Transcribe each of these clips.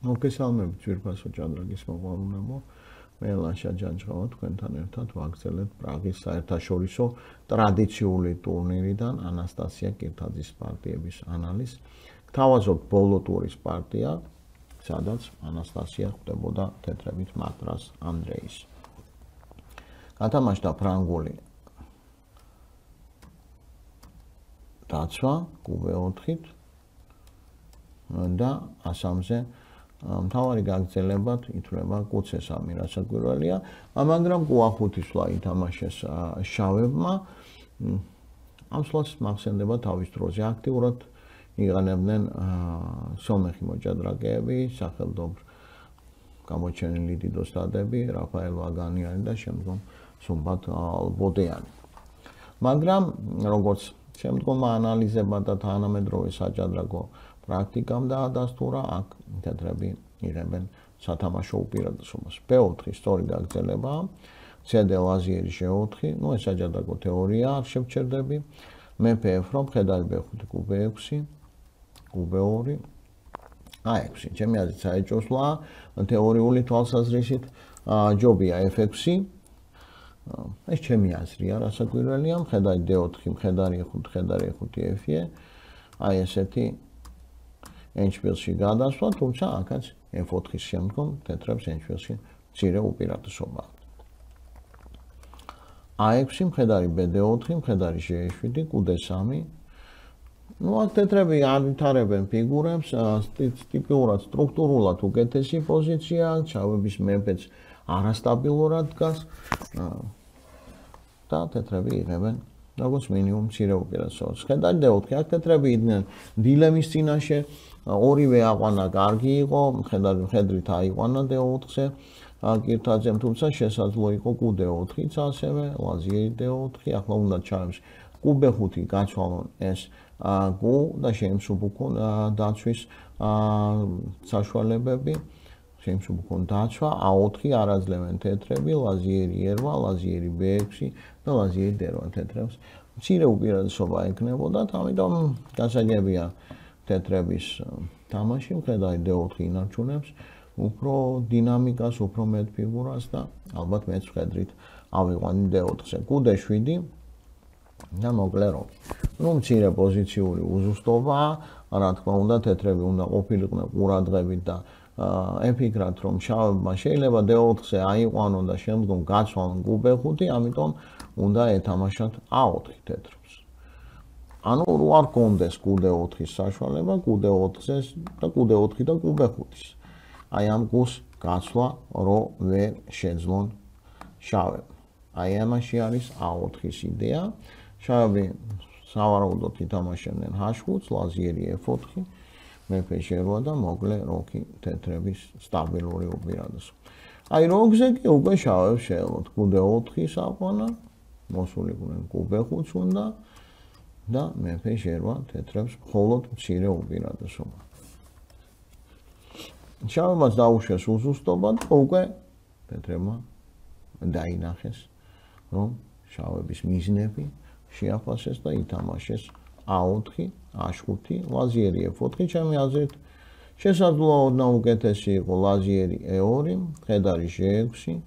მოგესალმებით ძვირფასო ჭადრაგის მოყვარულებო. მე ლაშა ჯანჯღავა თქვენთან ერთად ვაგრძელებთ პრაღის საერთაშორისო ტრადიციული ტურნირიდან ანასტასია კირთაძის პარტიების ანალიზს. გთავაზობთ ბოლო ტურის პარტია, სადაც ანასტასია ხვდებოდა თეთრებით მატრას ანდრეის. გათამაშდა ფრანგული დაცვა კუბე 4-ით და ასამზე მთავარი გაგრძელებად ითვლება კუცესამი, რაც საკვირველია, მაგრამ კუ-5 სვლა ითამაშეს შავებმა. ამ სვლას მახსენდება თავის დროზე აქტიურად იყენებდნენ სომეხი მოჭადრაკეები, სახელმწიფო გამოჩენილი დიდოსტატები, რაფაელ ვაგანიანი და შემდგომ სუმბატ ბოდიანი. მაგრამ როგორც შემდგომმა ანალიზებმა და თანამედროვე საჭადრაკო პრაქტიკამ დაადასტურა, აქ თეთრები იღებენ სათამაშო უპირატესობას. B4 სწორი გაგრძელებაა, CD ლაზიერი G4, ეს საჭადრაკო თეორია, არ შევჩერდები. მეფე F, მხედარი B5, კუბე 6, კუბე 2, A6. ჩემი აზრით საეჭვო სვლა, თეორიული თვალსაზრისით ჯობია F6. ეს ჩემი აზრია, რასაკვირველია, მხედარი D4, მხედარი E5, მხედარი E5 F-ი. აი ესეთი ენჩპილში გადასვლა, თუმცა აქაც F4-ის შემდგომ თეთრებს ენჩპილში მცირე უპირატესობა აქვს. A6, მხედარი BD4, მხედარი G7, კუდე3. აქ თეთრები არ ვითარებენ ფიგურებს, ტიპიურად სტრუქტურულად უკეთესი პოზიცია, ჩავების მეფეც არასტაბილურად დგას და თეთრები იღებენ როგორც მინიმუმ მცირე უპირატესობას. მხედარი D4, აქ თეთრები იდნენ დილემის წინაშე, ორივე აყვანა კარგი იყო, მხედრით აიყვანა D4-ზე, კირთაძემ, თუმცა შესაძლო იყო კუდე 4-იც ასევე, ლაზიერი D4, ახლა უნდა ჩაემს კუბე 5 გაცვალონ ეს კუ და შეიმსუბუქონ დაცვის საშუალებები, შეიმსუბუქონ დაცვა, A4 არ აძლევენ თეთრები, ლაზიერი E8, ლაზიერი B6 და ლაზიერი D8 თეთრებს. მცირე უპირატესობა ექნებოდათ, ამიტომ გასაგებია თეთრების თამაში, მხედარი D4 ინარჩუნებს უფრო დინამიკას, უფრო მეტ ფიგურას და ალბათ მეც მხედრით ავიყვანი D4-ზე. კუდე 7 და მოკლე რომ. მცირე პოზიციური უზუსტობაა, რა თქმა უნდა, თეთრები უნდა ყოფილიყვნენ ყურადღებით და ეფიქრათ, რომ შავებმა შეიძლება D4-ზე აიყვანონ და შემდგომ გაცვალონ კუბე 5, ამიტომ უნდა ეთამაშათ A4 თეთრებს. ანუ რო არ კონდეს კუდე 4-ის საშუალება, კუდე 4-ზე და კუდე 4 და კუბე 5-ის. აი ამ კუს გაცვლა რო ვერ შეძლონ შავებმა. აი ამაში არის A4-ის იდეა. შავები სავარაუდოდ ითამაშებდნენ H5, ლაზიერი F4, მეფე G8 და მოკლე როქი თეთრების სტაბილური უპირატესობა. აი როგზე კი უკვე შავებს შეელოთ კუდე 4-ის აყვანა, მოსულიყვნენ კუბე 5 უნდა და მეფე G8 თეთრებს მხოლოდ მცირე უპირატესობა. შავებმაც დაუშვეს უზუსტობა და უკვე თეთრებმა დაინახეს, რომ შავების მიზნები შეაფასეს და ითამაშეს A4, H5, ლაზიერი F4, ჩემი აზრით შესაძლოა ოდნავ უკეთესი იყო ლაზიერი E2, მხედარი G6,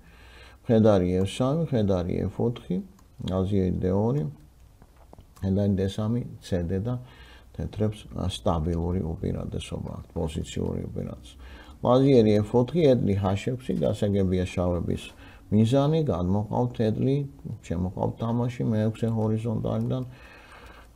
მხედარი F3, მხედარი F4, ლაზიერი D2, მხედარი D3, CD და თეთრებს სტაბილური უპირატესობა აქვს, პოზიციური უპირატესობა. ლაზიერი F4, ედლი H6, გასაგებია შავების მიზანი, გადმოყავთ ედლი, შემოყავთ თამაში მე-6 ჰორიზონტალიდან.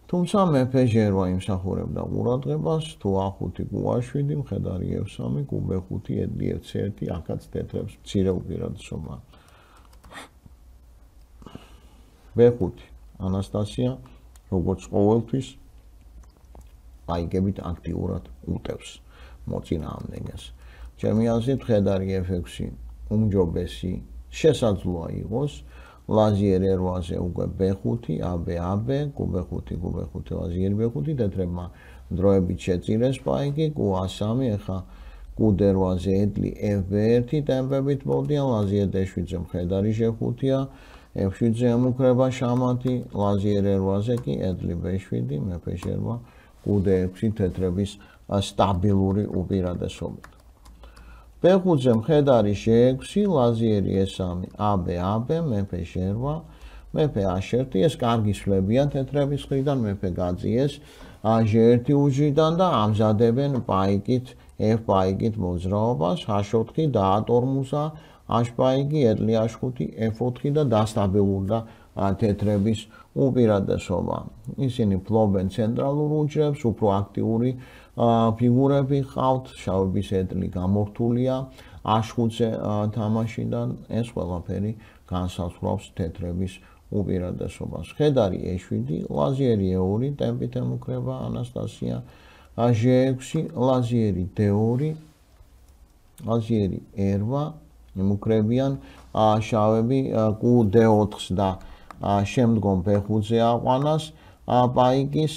თუმცა მეფე G8 იმსახურებდა ყურადღებას, თუ A5, კუ-7, მხედარი F3, კუბე 5, ედლი F1, აქაც თეთრებს მცირე უპირატესობა. B5, ანასტასია, როგორც ყოველთვის, აიგებით აქტიურად უტევს მოწინააღმდეგეს. ჩემი აზრით, მხედარი F6 უმჯობესი შესაძლოა იყოს, ლაზიერი E8-ზე უკვე B5, AB, კუბე 5, კუბე 5, ლაზიერი B5, თეთრებმა დროებით შეწირეს პაიკი, კუ-3, ეხა კუდე 8-ზე ედლი FB1 ტემპებით მოდიან, ლაზიერი D7-ზე მხედარი G5-ია, F7-ზე ემუქრება შამათი, ლაზიერი E8-ზე კი ედლი B7, მეფე G8, კუდე 6 თეთრების სტაბილური უპირატესობით. B5-ზე მხედარი G6, ლაზიერი E3, AB, მეფე G8, მეფე A1, ეს კარგი სვლებია თეთრების მხრიდან, მეფე გაძიეს G1 უჯრიდან და ამზადებენ პაიკით, F პაიკით მოძრაობას, H4 დაატორმუზა, H პაიკი, ედლი H5, F4 და დასტაბილურდა თეთრების უპირატესობა. ისინი ფლობენ ცენტრალურ უჯრებს, უფრო აქტიური ფიგურები ყავთ, შავების ედლი გამორთულია H5-ზე თამაშიდან, ეს ყველაფერი განსაზღვრავს თეთრების უპირატესობას. მხედარი E7, ლაზიერი E2, ტემპით ემუქრება ანასტასია, G6, ლაზიერი D2, ლაზიერი E8, ემუქრებიან შავები Q-D4-ს და შემდგომ B5-ზე აყვანას პაიკის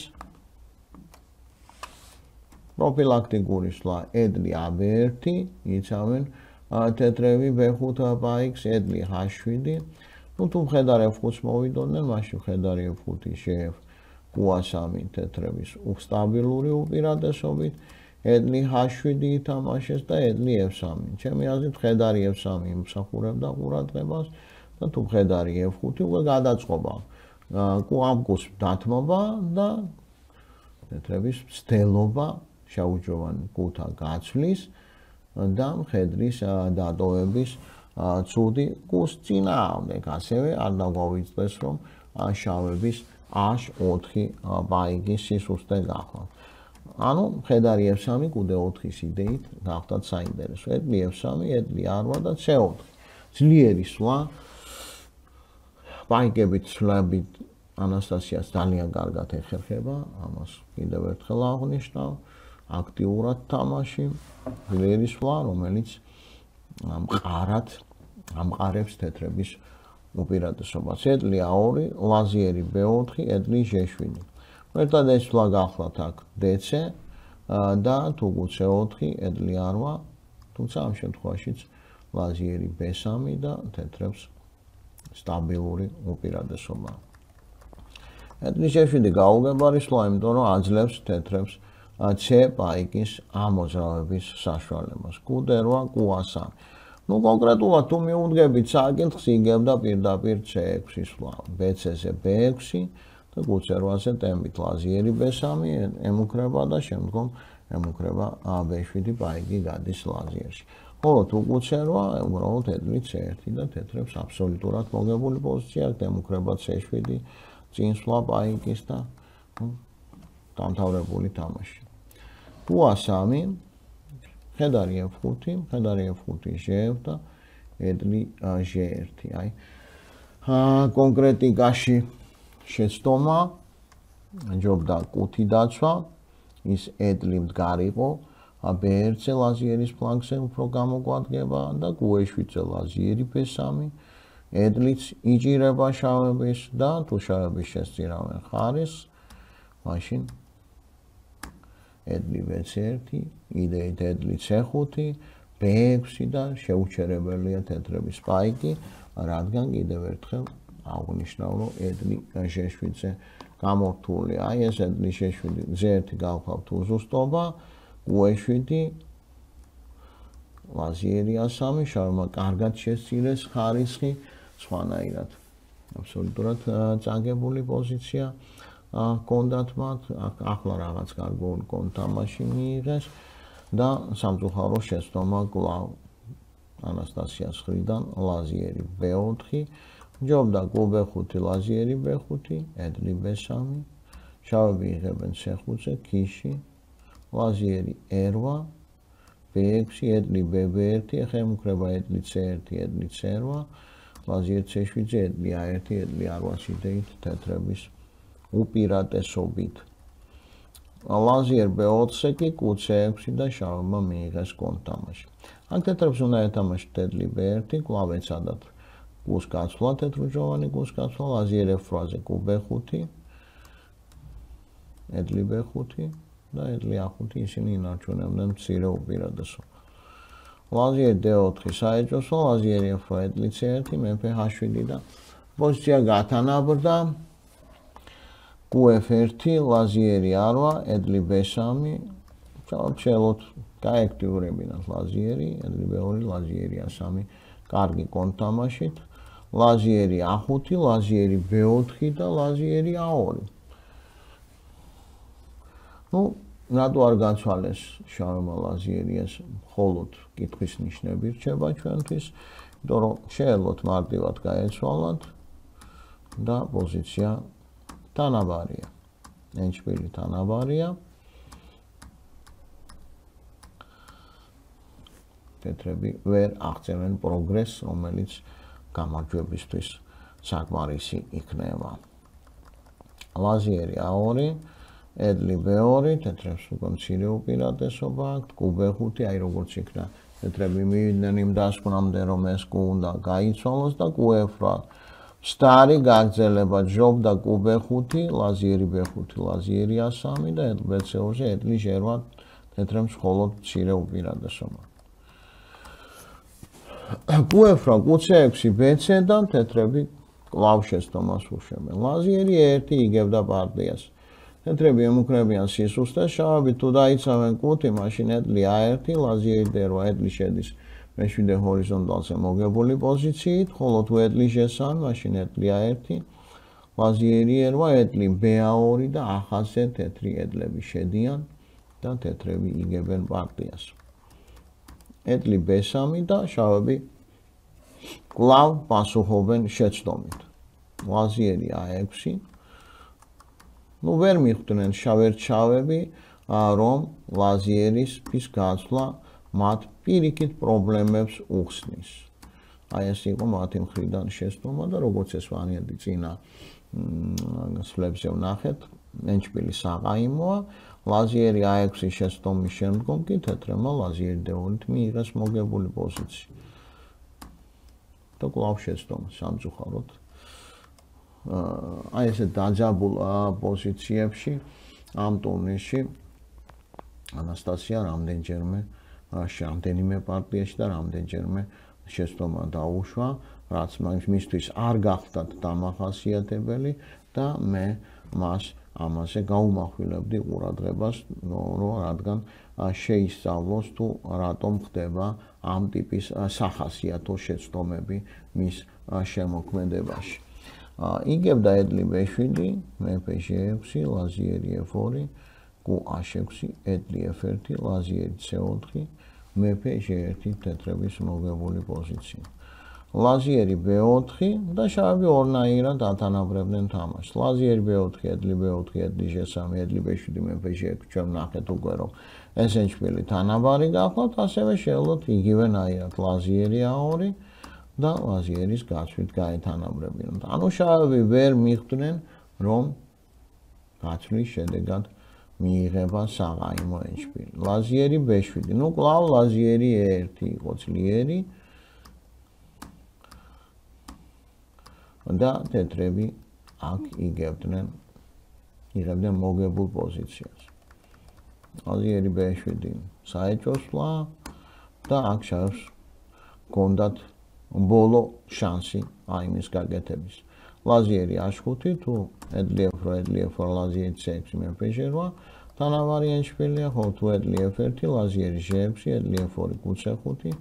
პროფილაქტიკური სვლა ედლი AB1, იცავენ თეთრები B5 პაიკს, ედლი H7. თუ მხედარი F5-ს მოვიდოდნენ, მაშინ მხედარი F5 G Q3 თეთრების სტაბილური უპირატესობით, ედლი H7 ითამაშეს და ედლი F3. ჩემი აზრით მხედარი F3 იმსახურებდა ყურადღებას და თუ მხედარი F5 უკვე გადაწყობა Q-ს დათმობა და თეთრების ცდელობა შავუჯროვანი Q-თან გაცვლის და მხედრის დატოვების ცუდი Q-ს წინააღმდეგ. ასევე არ დაგვავიწყდეს, რომ შავების H4 პაიკის სისუსტე გახლავთ. ანუ მხედარი F3 Q-D4-ის იდეით გახდათ საინტერესო. ედლი F3, ედლი R8 და C4. ძლიერი სვლა, პაიკებით სვლებით ანასტასიას ძალიან კარგად ეხერხება, ამას კიდევ ერთხელ აღნიშნავ, აქტიურად თამაში, ძლიერი სვლა, რომელიც მყარად ამყარებს თეთრების უპირატესობას. ედლი A2, ლაზიერი B4, ედლი G7. ერთად ეს სვლა გახლავთ აქ DC და თუ C4, ედლი R8, თუმცა ამ შემთხვევაშიც ლაზიერი B3 და თეთრებს სტაბილური უპირატესობა. ედლი G7 გაუგებარი სვლა, იმიტომ რომ აძლევს თეთრებს C პაიკის ამოძრავების საშუალებას. Q-D8, Q3. კონკრეტულად თუ მიუდგებით საკითხს, იგებდა პირდაპირ C6 სვლა, BC-ზე B6 და Q8-ზე ტემპით ლაზიერი B3 ემუქრება და შემდგომ ემუქრება B7 პაიკი გადის ლაზიერში. ხოლო თუ Q8, უბრალოდ ედლი C1 და თეთრებს აბსოლუტურად მოგებული პოზიცია აქვს, ემუქრება C7 წინ სვლა პაიკის და დამთავრებული თამაში. Q3, მხედარი F5, მხედარი F5 G1 და ედლი G1. კონკრეტიკაში შეცდომა ჯობდა Q-თი დაცვა, ის ედლი მდგარი იყო, B1-ზე ლაზიერის ფლანგზე უფრო გამოგვადგება და Q7-ზე ლაზიერი B3, ედლიც იჭირება შავების და თუ შავები შესწირავენ ხარისხს, მაშინ ედლი B1, იდეით ედლი C5, B6 და შეუჩერებელია თეთრების პაიკი, რადგან კიდევ ერთხელ აღნიშნავ, რომ ედლი G7-ზე გამორთულია. აი ეს ედლი G1 გავხავთ უზუსტობა, Q7, ლაზიერი A3, შავმა კარგად შესწირეს ხარისხი, სხვანაირად. აბსოლუტურად წაგებული პოზიცია ჰქონდათ მათ, ახლა რაღაც კარგული თამაში მიიღეს და სამწუხარო შეცდომა კვლავ ანასტასიას მხრიდან ლაზიერი B4, ჯობდა Q-B5, ლაზიერი B5, ედლი B3, შავები იღებენ C5-ზე, ქიში, ლაზიერი E8, B6, ედლი B1, ახლა ემუქრება ედლი C1, ედლი C8, ლაზიერი C7-ზე, ედლი A1, ედლი R8 იდეით თეთრების უპირატესობით. ლაზიერ B4-ზე კი Q6 და შავმა მიიღეს კონთამაში. აქ თეთრებს უნდა ეთამაშოთ ედლი B1, კვლავ ეცადათ Q-ს გაცვლა, თეთრუჯროვანი Q-ს გაცვლა, ლაზიერ F8-ზე Q-B5, ედლი B5 და ედლი A5, ისინი ინარჩუნებდნენ მცირე უპირატესობას. ლაზიერი D4 საეჭვო, ლაზიერი F8, ედლი C1, მეფე H7 და პოზიცია გათანაბრდა. Q-F1, ლაზიერი R8, ედლი B3, შევამჩნევთ გააქტიურებინათ ლაზიერი, ადრე ლაზიერი A3, კარგი კონტამაშით, ლაზიერი A5, ლაზიერი B4 და ლაზიერი A2. ნუ რატო არ გაცვალეს შავმა ლაზიერიას მხოლოდ კითხვის ნიშნები რჩება ჩვენთვის, იმიტომ რომ შეეძლოთ მარტივად გაეცვალათ და პოზიცია თანაბარია. ენჭპილი თანაბარია. თეთრები ვერ აღწევენ პროგრესს, რომელიც გამარჯვებისთვის საკმარისი იქნება. ლაზიერი A2, ედლი B2, თეთრებს უკვე მცირე უპირატესობა აქვთ, კუ B5, აი როგორც იქნა თეთრები მივიდნენ იმ დასკვნამდე, რომ ეს კუ უნდა გაიცვალოს და კუ F8. სტარი გაგრძელება ჯობდა კუ B5, ლაზიერი B5, ლაზიერი A3 და ედლ B2-ზე ედლი G8, თეთრებს მხოლოდ მცირე უპირატესობა. კუ F8, კუ C6, BC-დან თეთრები კვლავ შეცდომას უშევენ. ლაზიერი 1 იგებდა პარტიას. თეთრები ემუქრებიან სისუსტეს, შავები თუ დაიცავენ კუთი, მაშინ ედლი A1, ლაზიერი D8, ედლი შედის მეშვიდე ჰორიზონტალზე მოგებული პოზიციით, ხოლო თუ ედლი G3, მაშინ ედლი A1, ლაზიერი E8, ედლი B2 და A9-ზე თეთრი ედლები შედიან და თეთრები იგებენ პარტიას. ედლი B3 და შავები კვლავ პასუხობენ შეცდომით. ლაზიერი A6. ნუ ვერ მიხვდნენ შავერჩავები, რომ ლაზიერის გაცვლა მათ პირიქით პრობლემებს უხსნის. აი ეს იყო მათი მხრიდან შეცდომა და როგორც ეს ვარიანტი წინა სლებზე ვნახეთ, ენჭპილი საყაიმოა. ლაზიერი A6 შეცდომის შემდგომ კი თეთრმა ლაზიერი D2-ით მიიღეს მოგებული პოზიცია. და კვლავ შეცდომა სამწუხაროდ. აი ესე დაძაბულ პოზიციებში ამ ტურნირში ანასტასია რამდენიმე პარტიაში და რამდენჯერმე შეცდომა დაუშვა, რაც მისთვის არ გახდათ დამახასიათებელი და მე მას ამაზე გაუმახვილებდი ყურადღებას, რადგან შეისწავლოს თუ რატომ ხდება ამ ტიპის სახასიათო შეცდომები მის შემოქმედებაში. იგებდა ედლი B7, მეფე G6, ლაზიერი F2, კუ A6, ედლი F1, ლაზიერი C4, მეფე G1 თეთრების მოგებული პოზიცია. ლაზიერი B4 და შავები ორნაირად ათანაბრებდნენ თამაშს. ლაზიერი B4, ედლი B4, ედლი G3, ედლი B7, მეფე G6, ჩვენ ნახეთ უკვე რომ ეს ენჭპილი თანაბარი გახლავთ, ასევე შეეძლოთ იგივენაირად ლაზიერი A2 და ლაზიერის გაცვლით გაეთანაბრებინათ. ანუ შავები ვერ მიხვდნენ, რომ გაცვლის შედეგად მიიღება საყაიმო ენჭპილი. ლაზიერი B7, ნუ კვლავ ლაზიერი E1 იყო ძლიერი და თეთრები აქ იღებდნენ მოგებულ პოზიციას. ლაზიერი B7 საეჭვოსვლა და აქ შავებს გონდათ ბოლო შანსი აიმის გაკეთების. ლაზიერი A5 თუ ედლი F2, ლაზიერი C6, მეფე G8, თანავარი ენჭპილია, ხოლო თუ ედლი F1, ლაზიერი G6, ედლი F2, კუ C5,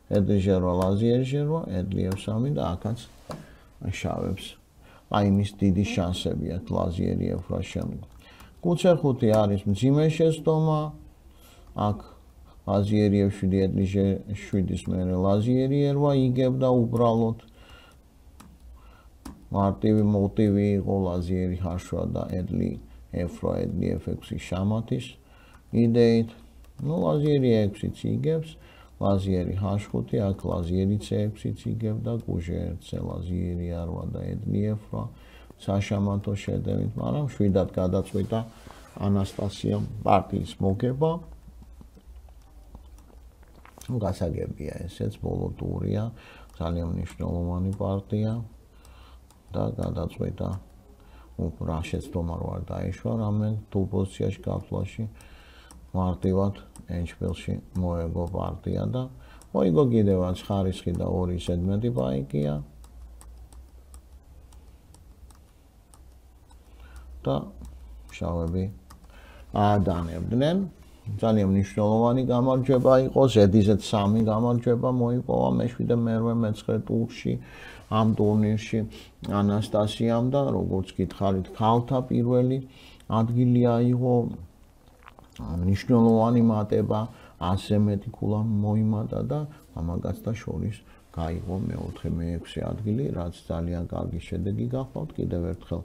ედლი G8, ლაზიერი G8, ედლი F3 და აქაც შავებს აიმის დიდი შანსები აქვს ლაზიერი F8 შემდგომ. კუ C5 არის მძიმე შეცდომა, აქ ლაზიერი F7, ედლი G7-ის მერე ლაზიერი E8 იგებდა უბრალოდ. მარტივი მოტივი იყო ლაზიერი H8 და ედლი F8, ედლი F6 შამათის იდეით. ნუ ლაზიერი E6-იც იგებს, ლაზიერი H5, აქ ლაზიერი C6-იც იგებდა, კუ G1-ზე ლაზიერი A8 და ედლი F8 საშამათო შედევით, მაგრამ შვიდად გადაწყვიტა ანასტასიამ პარტიის მოგება. გასაგებია ესეც ბოლო ტურია, ძალიან მნიშვნელოვანი პარტია და გადაწყვიტა რა შეცდომა რო არ დაიშვა რამე თუ პოზიციაში გაფლაში მარტივად ენჭპილში მოეგო პარტია და მოიგო კიდევაც ხარისხი და 2 ზედმეტი პაიკია და შავები აადანებდნენ ძალიან მნიშვნელოვანი გამარჯვება იყო, ზედიზედ 3 გამარჯვება მოიპოვა მეშვიდე, მერვე, მეცხრე ტურში ამ ტურნირში ანასტასიამ და როგორც გითხარით, ქალთა პირველი ადგილი აიღო, მნიშვნელოვანი მატება, 100-ზე მეტი ქულა მოიმატა და მამაკაცთა შორის გაიღო მეოთხე, მეექვსე ადგილი, რაც ძალიან კარგი შედეგი გახლავთ. კიდევ ერთხელ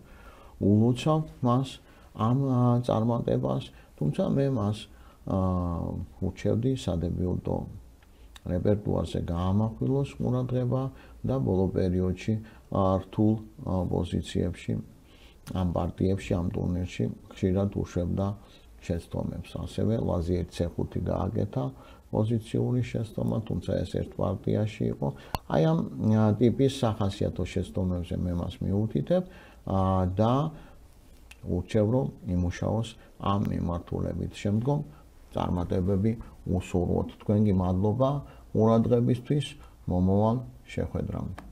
ულოცავთ მას ამ წარმატებას, თუმცა მე მას ურჩევდი სადებიუტო რეპერტუარზე გაამახვილოს ყურადღება და ბოლო პერიოდში რთულ პოზიციებში, ამ პარტიებში, ამ ტურნირში ხშირად უშვებდა შეცდომებს. ასევე ლაზიერ C5 გააკეთა პოზიციური შეცდომა, თუმცა ეს ერთ პარტიაში იყო. აი ამ ტიპის სახასიათო შეცდომებზე მე მას მიუთითებ და ურჩევ, რომ იმუშაოს ამ მიმართულებით. შემდგომ წარმატებები უსურვოთ. თქვენ კი მადლობა ყურადღებისთვის, მომავალ შეხვედრამდე.